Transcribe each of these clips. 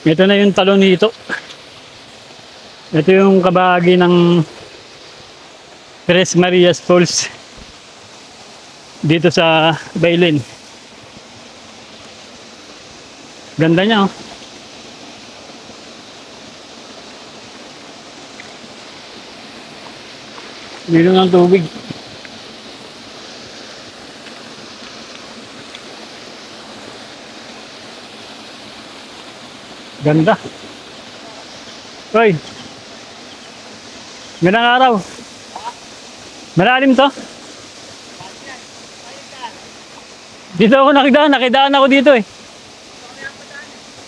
Ito na yung talon nito. Ito yung kabahagi ng Tres Marias Falls dito sa Bailin. Ganda niya, oh. Nilong ng tubig. Ganda. Hoy. Magandang araw. Malalim to? Dito ako nakidaan ako dito eh.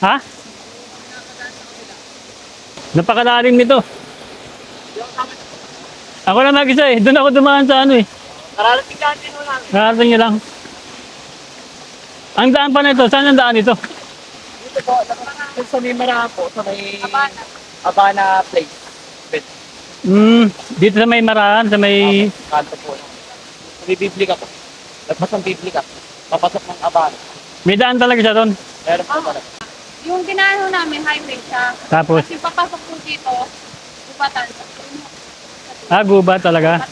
Ha? Napakalalim nito. Ako na mag-isa eh. Doon ako dumaan sa ano eh. Kararating natin mo lang. Nakarating niyo lang. Ang daan pa na ito. Saan ang daan ito? Dito po, sa may Marahan po, sa may Abana Place. Dito sa may Marahan, sa may... Kanto po. May Biblika po. Lagpas ng Biblika. Papasok ng Abana. May daan talaga siya doon. Meron po talaga. Yung ginano namin, highway siya. Tapos, Kasi papasok po dito, Bupatan. guba talaga.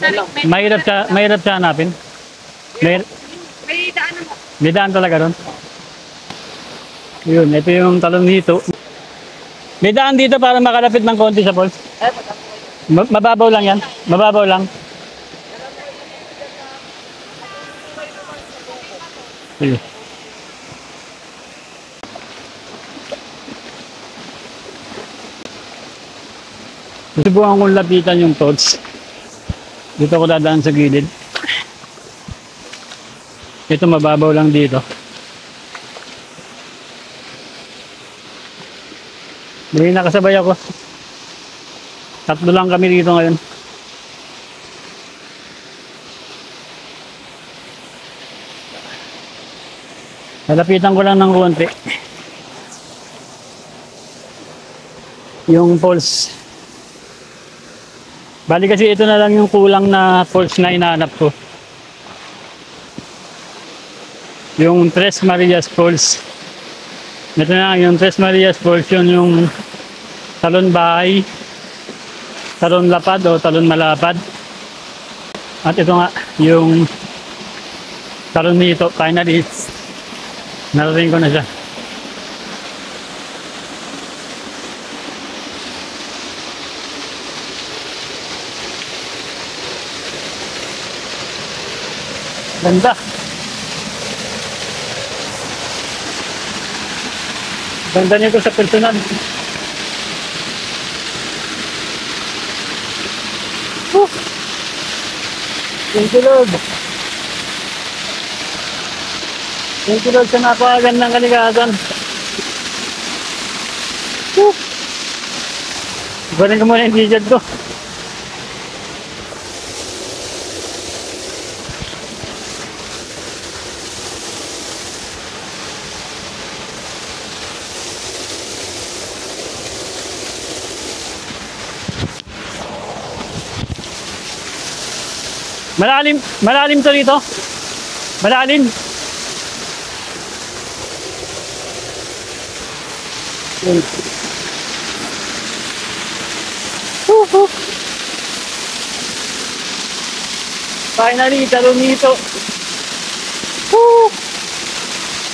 Mahirap siya hanapin. May daan naman. May daan talaga doon. Yun, ito yung talon dito. May daan dito para makalapit ng konti sa falls. Mababaw lang yan. Mababaw lang. Sige. Susubukan kong lapitan yung falls. Dito ako dadaan sa gilid. Ito mababaw lang dito. May nakasabay ako. Tatlo lang kami dito ngayon. Nalapitan ko lang ng konti. Yung falls. Bali kasi ito na lang yung kulang na falls na inaanap ko. Yung Tres Marias Falls. Ito na yung Tres Marias Falls, yun yung talon bahay, talon lapad o talon malapad. At ito nga yung talon nito, finally narating ko na siya. Ganda. Ganda niyo ko sa personal. Thank you, Lord. Thank you, Lord, sa napakagandang kalikasan. Ibarin ko muna yung t-shirt ko. Malalim to dito. Malalim. Finally, talon dito.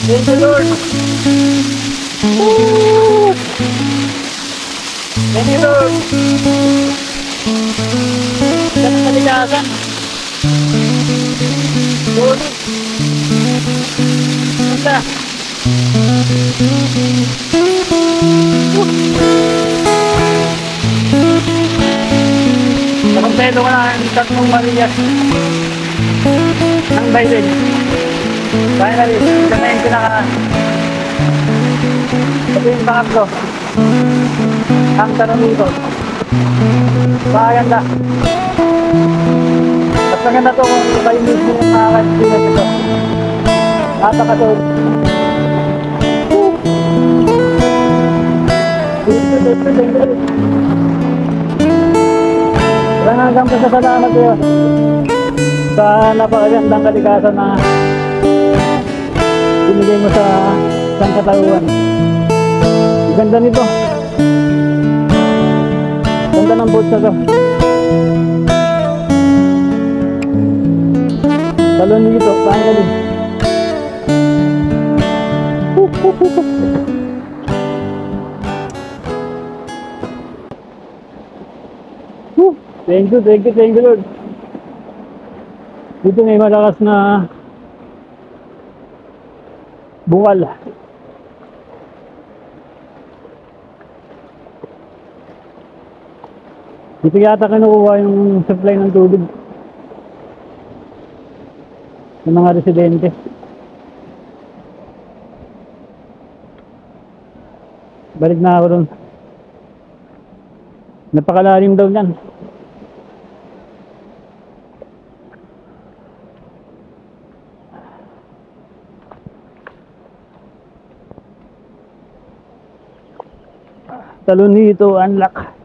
Thank you, Lord. Thank you, Lord. Ganda kalikasan. Lord. Ganda. Nakumpleto ko na ang tatlong Marias ng Bailin. Finally, ito na yung pinaka ito yung pangatlo ang tanong dito. Maganda. Mas maganda to kung kayo mismo yung makaka-experience ito. Napakatulog. Hanggang sa salamat kayo sa napakagandang kalikasan na binigay mo sa sangkatauhan. Ganda nito. Ganda ng boat na to. Talon dito, paano din? Thank you Lord. Dito may malakas na bukal. Dito yata kinukuha yung supply ng tubig ng mga residente. Balik na ako doon. Napakalalim daw yan. Talon dito, unlock.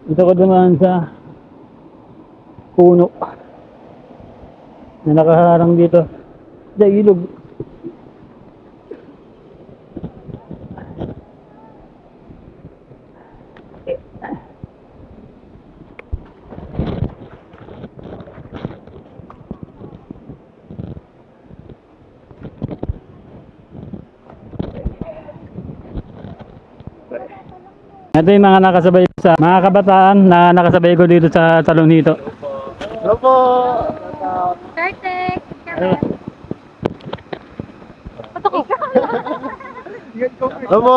Ito ko dumaan sa puno na nakaharang dito sa ilog. Ito yung mga nakasabay sa mga kabataan na nakasabay ko dito sa talon nito. Hello po! Startek! Hello po,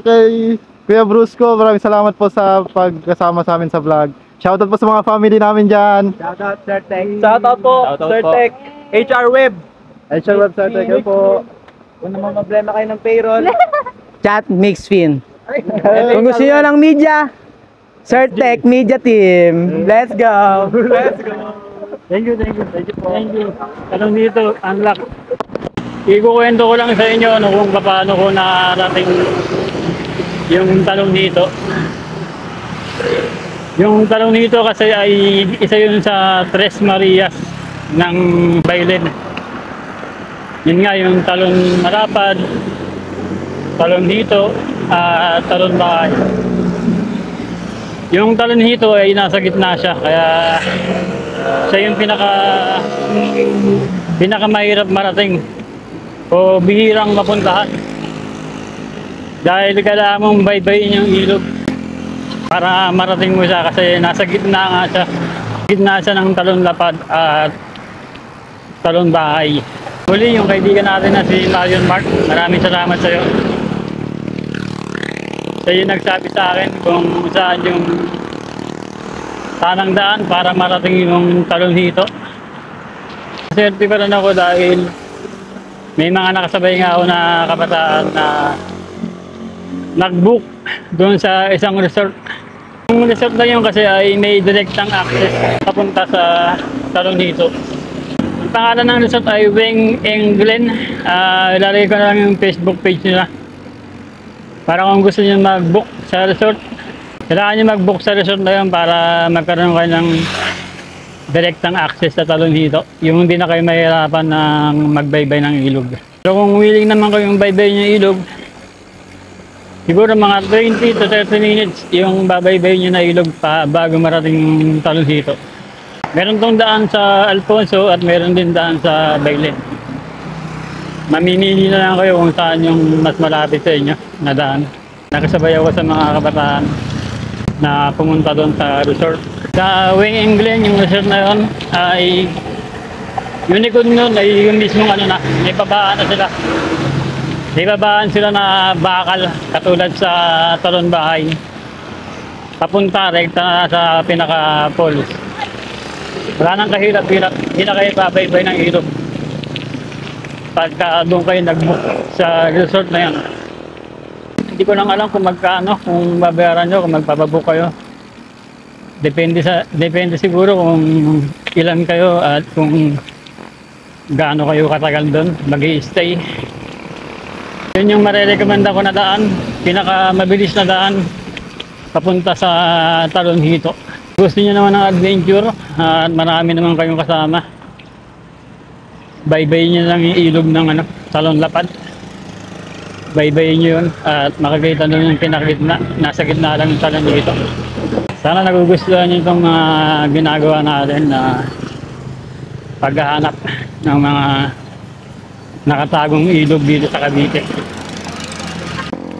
kay Kuya Bruce ko, maraming salamat po sa pagkasama sa amin sa vlog. Shoutout po sa mga family namin dyan. Shoutout, Sir Tech. Shoutout po, Sir Tech. HR Web. HR Web, Sir Tech, hello po. Kung naman problema kayo ng payroll. Chat Mixfin. Kung gusto nyo ng media, Sir Tech Media Team. Let's go! Let's go! Thank you po. Thank you. Talon dito, unlock. Ikukwento ko lang sa inyo kung paano ko narating yung talon dito. Yung talon dito kasi ay isa yun sa Tres Marias ng Baylen. Yun nga yung talon Marapad, talon dito, talon bahay. Yung talon dito ay nasa gitna siya, kaya siya yung pinaka mahirap marating o bihirang mapuntahan. Dahil kailangan mong baybayin yung ilog para marating mo siya kasi nasa gitna nga siya. Gitna siya ng talon lapad at talon bahay. Muli yung kaibigan natin na si Marion Mark, maraming salamat sa iyo. Siya yung nagsabi sa akin kung saan yung tanang daan para marating yung talon dito. Swerte pa rin ako dahil may mga nakasabay nga ako na kabataan na nag-book doon sa isang resort. Yung resort na yun kasi ay may direktang access papunta sa talon dito. Ang pangalan ng resort ay Weng Englen. Ilalagay ko na lang yung Facebook page nila. Para kung gusto niyo mag-book sa resort, kailangan niyo mag-book sa resort na yun para magkaroon kayo ng direktang access sa talon dito. Yung hindi na kayo mahirapan ng magbaybay ng ilog. So kung willing naman kayong baybay yung ilog, siguro mga 20 to 30 minutes yung babaybay nyo na ilog pa bago marating yung talon dito. Meron tong daan sa Alfonso at meron din daan sa Baylen. Mamimili na lang kayo kung saan yung mas malapit sa inyo na daan. Nakasabay ako sa mga kabataan na pumunta doon sa resort. Sa Weng Englen, yung resort na yun ay unicorn nun ay yung mismong ano na, may babaan na sila. May babaan sila na bakal katulad sa talon bahay. Papunta rekta na sa pinaka-falls. Wala nang kahirap-hirap, hindi na kayo babaybay ng ilog. Pagka doon kayo nag-book sa resort na yan. Hindi ko lang alam kung magkano, kung babayaran nyo, kung magpapabook kayo. Depende siguro kung ilan kayo at kung gaano kayo katagal doon mag-i-stay. Yun yung marerekomenda ko na daan, pinakamabilis na daan papunta sa talon hito. Gusto niyo naman ng adventure at marami naman kayong kasama. Baybayin nyo lang yung ilog ng ano, Talon Lapad. Baybayin nyo yun at makikita nyo yung pinakagitna. Nasa gitna lang yung talon dito. Sana nagugustuhan nyo itong ginagawa natin na paghahanap ng mga nakatagong ilog dito sa Cavite.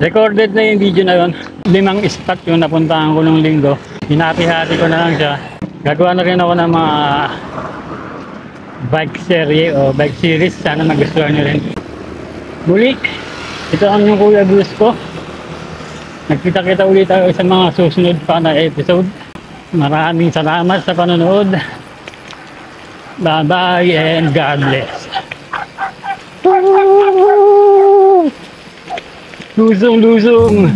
Recorded na yung video na yun. 5 spot yung napuntahan ko nung linggo. Hinati-hati ko na lang siya. Gagawa na rin ako ng mga bike series o bike series. Sana magustuhan nyo rin. Muli, ito ang yung Kuya Bruce ko. Nagkita-kita ulit tayo sa mga susunod pa na episode. Maraming salamat sa panonood. Bye-bye and God bless. Lusong-lusong!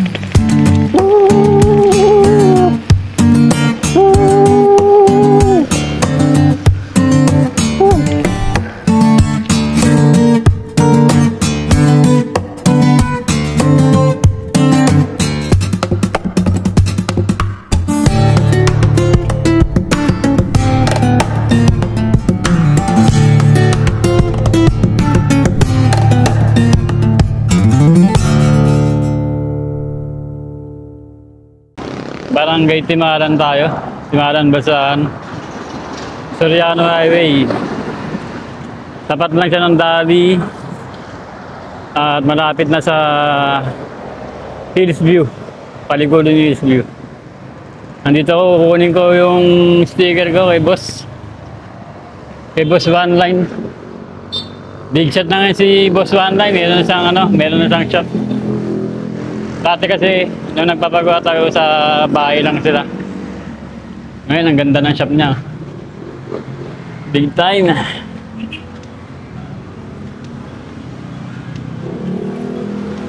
Barangay Timaran tayo. Timaran Basaan. Soriano Highway. Tapat lang siya ng Dali. At malapit na sa Hills View. Paliguan ng Hills View. Nandito ako, kukunin ko yung sticker ko kay boss. Kay boss One Line. Big shot na nga si boss One Line. Meron na siyang meron na siyang shot. Dati kasi, nung nagpapagawa tayo sa bahay lang sila. Ngayon, ang ganda ng shop niya. Big time.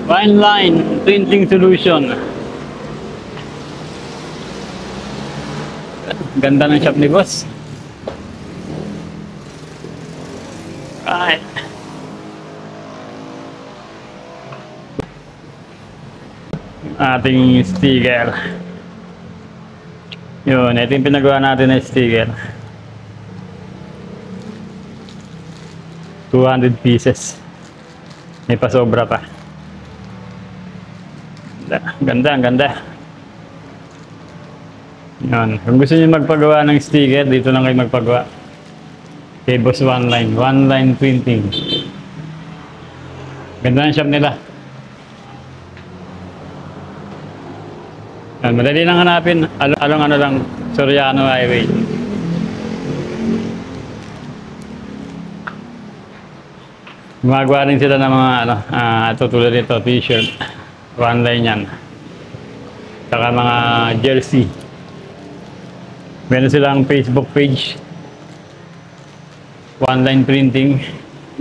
One Line Printing Solution. Ganda ng shop ni boss. Right. Ating sticker. Yun, ito yung pinagawa natin na sticker. 200 pieces. May pasobra pa. Ganda, ang ganda. Yun. Kung gusto niyo magpagawa ng sticker, dito lang kayo magpagawa. Kay Boss One Line. One Line Printing. Ganda ng shop nila. Madali lang hanapin. Along lang, Soriano Highway. Gumagawa rin sila ng mga tulad nito, t-shirt. One Line yan. Saka mga jersey. Meron silang Facebook page. One Line Printing.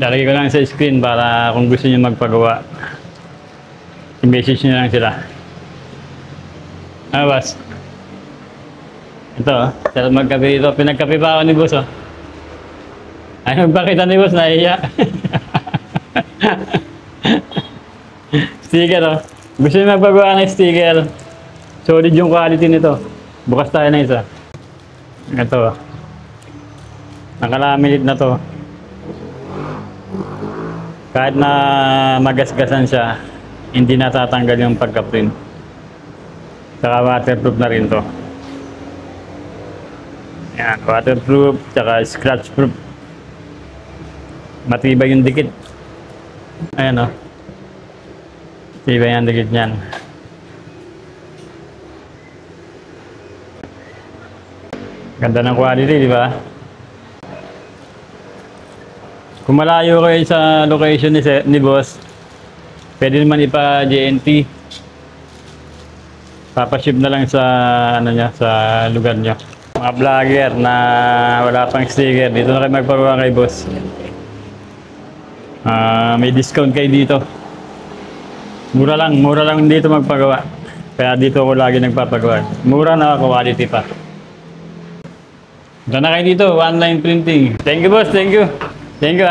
Lalagay ko lang sa screen para kung gusto niyo magpagawa. I-message niyo lang sila. Boss. Ito, sarap magkape dito. Pinagkape pa ako ni boss, Ay, magpakita ni boss, nahiya. Sticker, Gusto niyo magpagawa ng sticker. Solid yung quality nito. Bukas tayo na isa. Ito, nakalaminate na to. Kahit na magasgasan siya, hindi natatanggal yung pagka-print. Saka waterproof na rin to. Yan, waterproof, saka scratch proof. Matibay yung dikit. Ayan Matibay yung dikit niyan. Ganda ng quality, di ba? Kung malayo kayo sa location ni boss, pwede naman ipa-JNT. Papaship na lang sa sa lugar nyo. Mga vlogger na wala pang sticker, dito na kayo magpagawa kay boss. May discount kayo dito. Mura lang dito magpagawa. Kaya dito ako lagi nagpapagawa. Mura na quality pa. Punta na kayo dito, One Line Printing. Thank you boss, thank you. Thank you